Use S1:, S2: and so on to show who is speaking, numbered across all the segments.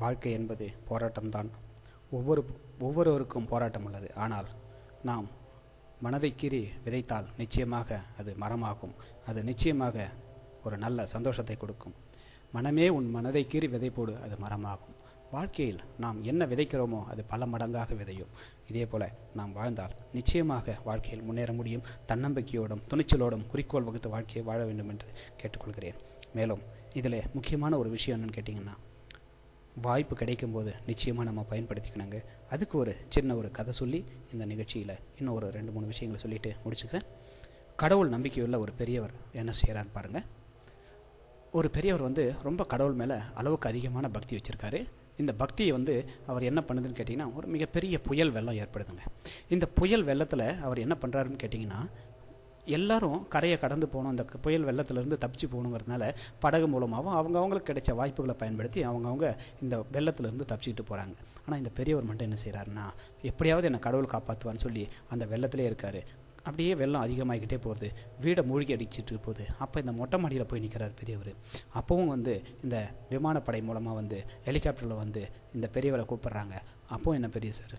S1: வாழ்க்கை என்பது போராட்டம்தான். ஒவ்வொருவருக்கும் போராட்டம் உள்ளது. ஆனால் நாம் மனதை கீறி விதைத்தால் நிச்சயமாக அது மரமாகும். அது நிச்சயமாக ஒரு நல்ல சந்தோஷத்தை கொடுக்கும். மனமே உன் மனதை கீறி விதை போடு, அது மரமாகும். வாழ்க்கையில் நாம் என்ன விதைக்கிறோமோ அது பல மடங்காக விதையும். இதே போல நாம் வாழ்ந்தால் நிச்சயமாக வாழ்க்கையில் முன்னேற முடியும். தன்னம்பிக்கையோடும் துணிச்சலோடும் குறிக்கோள் வகுத்து வாழ்க்கையை வாழ வேண்டும் என்று கேட்டுக்கொள்கிறேன். மேலும் இதில் முக்கியமான ஒரு விஷயம் என்னென்னு கேட்டிங்கன்னா, வாய்ப்பு கிடைக்கும்போது நிச்சயமாக நம்ம பயன்படுத்திக்கணுங்க. அதுக்கு ஒரு சின்ன ஒரு கதை சொல்லி இந்த நிகழ்ச்சியில் இன்னும் ஒரு 2-3 விஷயங்களை சொல்லிவிட்டு முடிச்சுக்கிறேன். கடவுள் நம்பிக்கையுள்ள ஒரு பெரியவர் என்ன செய்கிறான்னு பாருங்கள். ஒரு பெரியவர் ரொம்ப கடவுள் மேலே அளவுக்கு அதிகமான பக்தி வச்சுருக்காரு. இந்த பக்தியை அவர் என்ன பண்ணுதுன்னு கேட்டிங்கன்னா, ஒரு மிகப்பெரிய புயல் வெள்ளம் ஏற்படுதுங்க. இந்த புயல் வெள்ளத்தில் அவர் என்ன பண்ணுறாருன்னு கேட்டிங்கன்னா, எல்லாரும் கரையை கடந்து போகணும், இந்த புயல் வெள்ளத்திலேருந்து தப்பிச்சு போகணுங்கிறதுனால படகு மூலமாகவும் அவங்களுக்கு கிடைச்ச வாய்ப்புகளை பயன்படுத்தி அவங்கவுங்க இந்த வெள்ளத்திலேருந்து தப்பிச்சுக்கிட்டு போகிறாங்க. ஆனால் இந்த பெரியவர் மட்டும் என்ன செய்கிறாருன்னா, எப்படியாவது என்னை கடவுள் காப்பாற்றுவான்னு சொல்லி அந்த வெள்ளத்திலே இருக்கார். அப்படியே வெள்ளம் அதிகமாகிக்கிட்டே போகுது, வீடை மூழ்கி அடிச்சுட்டு போகுது. அப்போ இந்த மொட்டை மாடியில் போய் நிற்கிறார் பெரியவர். அப்போவும் இந்த விமானப்படை மூலமாக ஹெலிகாப்டரில் இந்த பெரியவரை கூப்பிட்றாங்க. அப்போவும் என்ன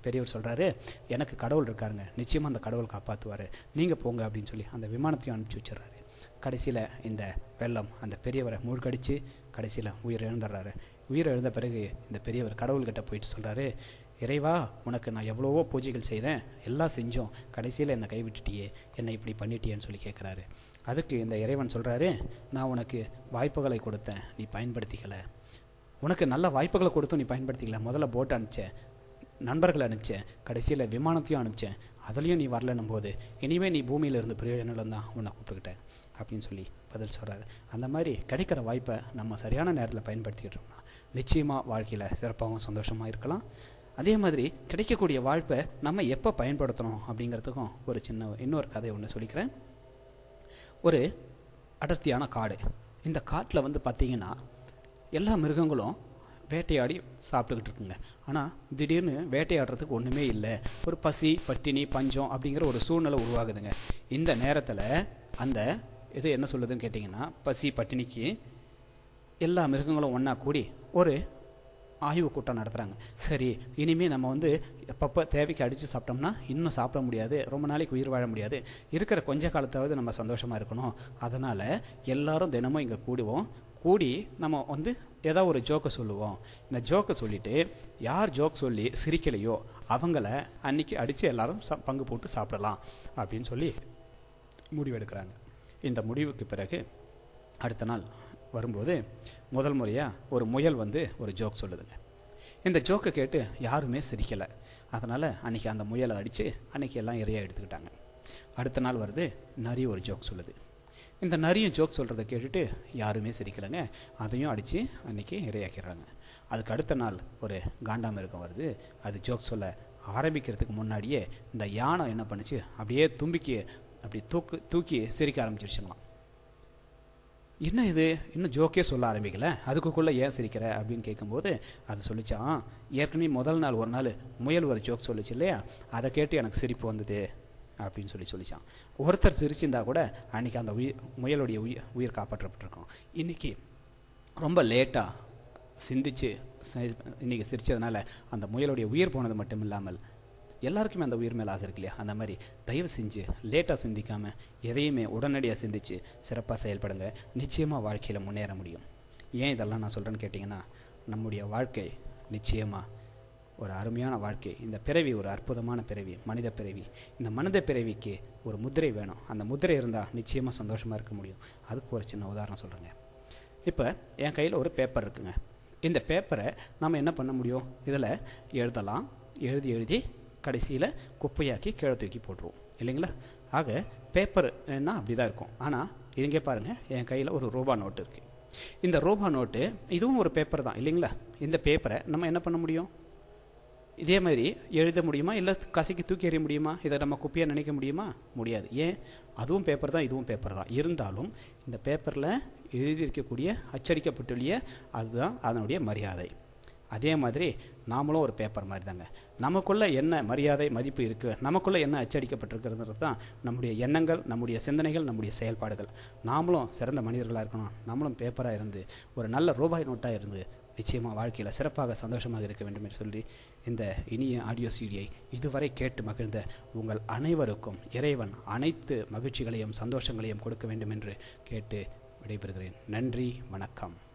S1: பெரியவர் சொல்கிறாரு, எனக்கு கடவுள் இருக்காருங்க, நிச்சயமாக அந்த கடவுள் காப்பாற்றுவார், நீங்கள் போங்க அப்படின்னு சொல்லி அந்த விமானத்தையும் அனுப்பிச்சி வச்சிடறாரு. கடைசியில் இந்த வெள்ளம் அந்த பெரியவரை மூழ்கடித்து கடைசியில் உயிர் இழந்துடுறாரு. உயிர் எழுந்த பிறகு இந்த பெரியவர் கடவுள்கிட்ட போயிட்டு சொல்கிறாரு, இறைவா, உனக்கு நான் எவ்வளவோ பூஜைகள் செய்தேன், எல்லாம் செஞ்சோம், கடைசியில் என்னை கைவிட்டுட்டியே, என்னை இப்படி பண்ணிட்டியேன்னு சொல்லி கேட்குறாரு. அதுக்கு இந்த இறைவன் சொல்கிறாரு, நான் உனக்கு வாய்ப்புகளை கொடுத்தேன், நீ பயன்படுத்திக்கலை. உனக்கு நல்ல வாய்ப்புகளை கொடுத்தும் நீ பயன்படுத்திக்கல. முதல்ல போட் அனுப்பிச்சேன், நண்பர்களை அனுப்பிச்சேன், கடைசியில் விமானத்தையும் அனுப்பிச்சேன், அதுலேயும் நீ வரலன்னும் போது இனிமேல் நீ பூமியில் இருந்து பிரயோஜனம் தான் உன்னை கூப்பிட்டுக்கிட்டேன் அப்படின்னு சொல்லி பதில் சொல்கிறாரு. அந்த மாதிரி கிடைக்கிற வாய்ப்பை நம்ம சரியான நேரத்தில் பயன்படுத்திக்கிட்டோம்னா நிச்சயமாக வாழ்க்கையில் சிறப்பாகவும் சந்தோஷமாக இருக்கலாம். அதே மாதிரி கிடைக்கக்கூடிய வாய்ப்பை நம்ம எப்போ பயன்படுத்தணும் அப்படிங்கிறதுக்கும் ஒரு இன்னொரு கதை ஒன்று சொல்லிக்கிறேன். ஒரு அடர்த்தியான காடு. இந்த காட்டில் பார்த்திங்கன்னா எல்லா மிருகங்களும் வேட்டையாடி சாப்பிட்டுக்கிட்டு இருக்குங்க. ஆனால் திடீர்னு வேட்டையாடுறதுக்கு ஒன்றுமே இல்லை. ஒரு பசி, பட்டினி, பஞ்சம் அப்படிங்கிற ஒரு சூழ்நிலை உருவாகுதுங்க. இந்த நேரத்தில் அந்த இது என்ன சொல்லுதுன்னு கேட்டிங்கன்னா, பசி பட்டினிக்கு எல்லா மிருகங்களும் ஒன்றா கூடி ஒரு ஆய்வு கூட்டம் நடத்துகிறாங்க. சரி, இனிமேல் நம்ம எப்பப்போ தேவைக்கு அடித்து சாப்பிட்டோம்னா இன்னும் சாப்பிட முடியாது, ரொம்ப நாளைக்கு உயிர் வாழ முடியாது, இருக்கிற கொஞ்ச காலத்தாவது நம்ம சந்தோஷமாக இருக்கணும். அதனால் எல்லாரும் தினமும் இங்கே கூடி நம்ம ஏதாவது ஒரு ஜோக்கை சொல்லுவோம். இந்த ஜோக்கை சொல்லிவிட்டு யார் ஜோக் சொல்லி சிரிக்கலையோ அவங்கள அன்றைக்கி அடித்து எல்லாரும் பங்கு போட்டு சாப்பிடலாம் அப்படின்னு சொல்லி முடிவெடுக்கிறாங்க. இந்த முடிவுக்கு பிறகு அடுத்த நாள் வரும்போது முதல் முறையாக ஒரு முயல் ஒரு ஜோக் சொல்லுதுங்க. இந்த ஜோக்கை கேட்டு யாருமே சிரிக்கலை. அதனால் அன்றைக்கி அந்த முயலை அடித்து அன்றைக்கி எல்லாம் இறையாக எடுத்துக்கிட்டாங்க. அடுத்த நாள் வருது, நரி ஒரு ஜோக் சொல்லுது. இந்த நரியும் ஜோக் சொல்கிறத கேட்டுட்டு யாருமே சிரிக்கலைங்க. அதையும் அடித்து அன்றைக்கி இரையாக்கிறாங்க. அதுக்கு அடுத்த நாள் ஒரு காண்டாமிருகம் வருது. அது ஜோக் சொல்ல ஆரம்பிக்கிறதுக்கு முன்னாடியே இந்த யானை என்ன பண்ணுச்சு, அப்படியே தும்பிக்கி அப்படி தூக்கி சிரிக்க ஆரம்பிச்சிருச்சுங்களாம். என்ன இது, இன்னும் ஜோக்கே சொல்ல ஆரம்பிக்கலை, அதுக்குள்ளே ஏன் சிரிக்கிற அப்படின்னு கேட்கும்போது அது சொல்லிச்சான், ஏற்கனவே முதல் நாள் ஒரு நாள் முயல் ஒரு ஜோக் சொல்லிச்சு இல்லையா, அதை கேட்டு எனக்கு சிரிப்பு வந்தது அப்படின்னு சொல்லிச்சான். ஒருத்தர் சிரிச்சிருந்தா கூட அன்றைக்கி அந்த முயலுடைய உயிர் காப்பாற்றப்பட்டிருக்கோம். இன்றைக்கி ரொம்ப லேட்டாக சிந்திச்சு இன்றைக்கி சிரித்ததுனால அந்த முயலுடைய உயிர் போனது மட்டும் இல்லாமல் எல்லாருக்குமே அந்த உயிர் மேலே ஆசை இருக்கு இல்லையா, அந்த மாதிரி தயவு செஞ்சு லேட்டாக சிந்திக்காமல் எதையுமே உடனடியாக சிந்திச்சு சிறப்பாக செயல்படுங்க. நிச்சயமாக வாழ்க்கையில் முன்னேற முடியும். ஏன் இதெல்லாம் நான் சொல்கிறேன்னு கேட்டிங்கன்னா, நம்முடைய வாழ்க்கை நிச்சயமாக ஒரு அருமையான வாழ்க்கை. இந்த பிறவி ஒரு அற்புதமான பிறவி, மனித பிறவி. இந்த மனித பிறவிக்கு ஒரு முத்திரை வேணும். அந்த முத்திரை இருந்தால் நிச்சயமாக சந்தோஷமாக இருக்க முடியும். அதுக்கு ஒரு சின்ன உதாரணம் சொல்கிறேங்க. இப்போ என் கையில் ஒரு பேப்பர் இருக்குங்க. இந்த பேப்பரை நம்ம என்ன பண்ண முடியும், இதில் எழுதலாம். எழுதி கடைசியில் குப்பையாக்கி கீழே தூக்கி போட்டுருவோம் இல்லைங்களா. ஆக பேப்பர் என்ன அப்படி தான் இருக்கும். ஆனால் இங்கே பாருங்கள், என் கையில் ஒரு ரூபா நோட்டு இருக்குது. இந்த ரூபா நோட்டு இதுவும் ஒரு பேப்பர் தான் இல்லைங்களா. இந்த பேப்பரை நம்ம என்ன பண்ண முடியும், இதே மாதிரி எழுத முடியுமா, இல்லை கசக்கி தூக்கி எறிய முடியுமா, இதை நம்ம குப்பையாக நினைக்க முடியுமா? முடியாது. ஏன், அதுவும் பேப்பர் தான், இதுவும் பேப்பர் தான். இருந்தாலும் இந்த பேப்பரில் எழுதியிருக்கக்கூடிய அச்சடிக்கப்பட்டுள்ள அதுதான் அதனுடைய மரியாதை. அதே மாதிரி நாமளும் ஒரு பேப்பர் மாதிரி தாங்க. நமக்குள்ளே என்ன மரியாதை மதிப்பு இருக்குது, நமக்குள்ளே என்ன அச்சடிக்கப்பட்டிருக்கிறது தான் நம்முடைய எண்ணங்கள், நம்முடைய சிந்தனைகள், நம்முடைய செயல்பாடுகள். நாமளும் சிறந்த மனிதர்களாக இருக்கணும். நம்மளும் பேப்பராக இருந்து ஒரு நல்ல ரூபாய் நோட்டாக இருந்து நிச்சயமாக வாழ்க்கையில் சிறப்பாக சந்தோஷமாக இருக்க வேண்டும் என்று சொல்லி இந்த இனிய ஆடியோ சீடியை இதுவரை கேட்டு மகிழ்ந்த உங்கள் அனைவருக்கும் இறைவன் அனைத்து மகிழ்ச்சிகளையும் சந்தோஷங்களையும் கொடுக்க வேண்டும் என்று கேட்டு விடைபெறுகிறேன். நன்றி, வணக்கம்.